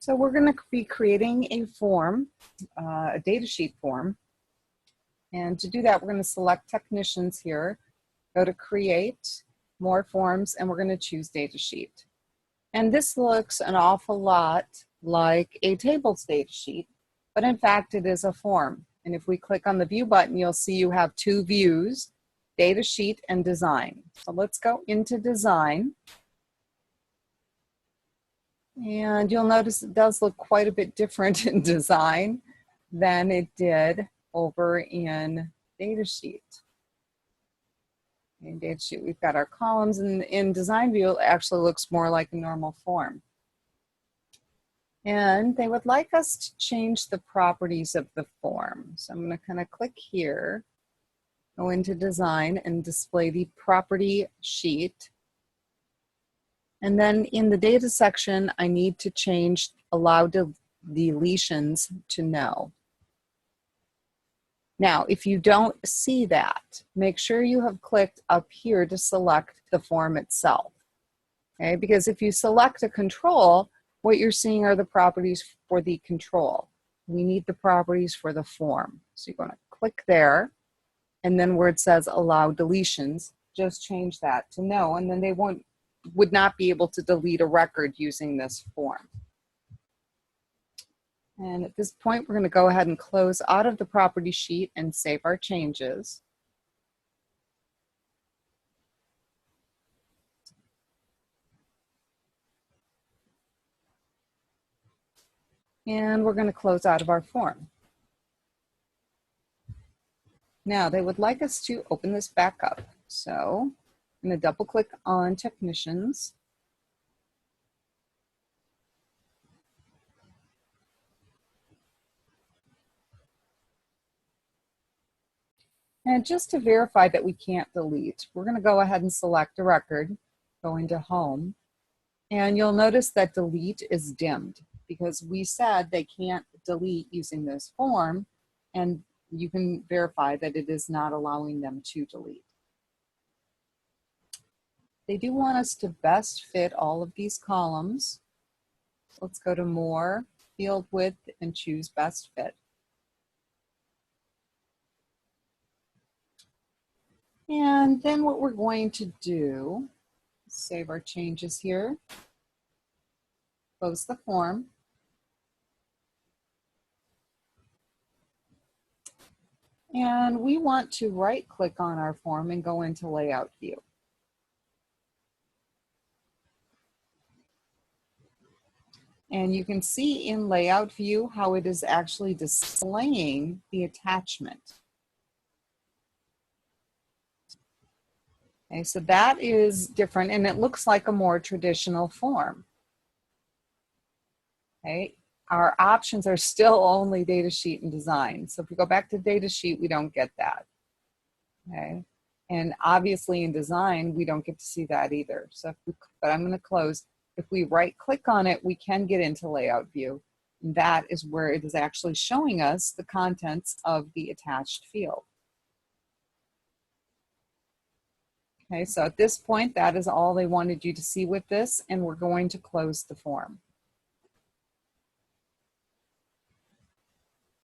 So we're going to be creating a form, a datasheet form. And to do that, we're going to select Technicians here, go to Create, More Forms, and we're going to choose Datasheet. And this looks an awful lot like a tables datasheet, but in fact it is a form. And if we click on the View button, you'll see you have two views, Datasheet and Design. So let's go into Design. And you'll notice it does look quite a bit different in Design than it did over in Datasheet. In Datasheet, we've got our columns, and in Design View, it actually looks more like a normal form. And they would like us to change the properties of the form. So I'm going to kind of click here, go into Design, and display the property sheet. And then in the data section, I need to change allow deletions to no. Now, if you don't see that, make sure you have clicked up here to select the form itself. Okay, because if you select a control, what you're seeing are the properties for the control. We need the properties for the form. So you're going to click there, and then where it says allow deletions, just change that to no, and then they would not be able to delete a record using this form. And at this point, we're going to go ahead and close out of the property sheet and save our changes. And we're going to close out of our form. Now, they would like us to open this back up. So I'm going to double click on Technicians. And just to verify that we can't delete, we're going to go ahead and select a record, go into Home, and you'll notice that Delete is dimmed because we said they can't delete using this form, and you can verify that it is not allowing them to delete. They do want us to best fit all of these columns. Let's go to More, Field Width, and choose Best Fit. And then what we're going to do, save our changes here, close the form. And we want to right-click on our form and go into Layout View. And you can see in Layout View how it is actually displaying the attachment. Okay, so that is different, and it looks like a more traditional form. Okay, our options are still only Datasheet and Design. So if we go back to Datasheet, we don't get that. Okay, and obviously in Design, we don't get to see that either. So, but I'm going to close. If we right-click on it, we can get into Layout View. And that is where it is actually showing us the contents of the attached field. Okay, so at this point, that is all they wanted you to see with this, and we're going to close the form.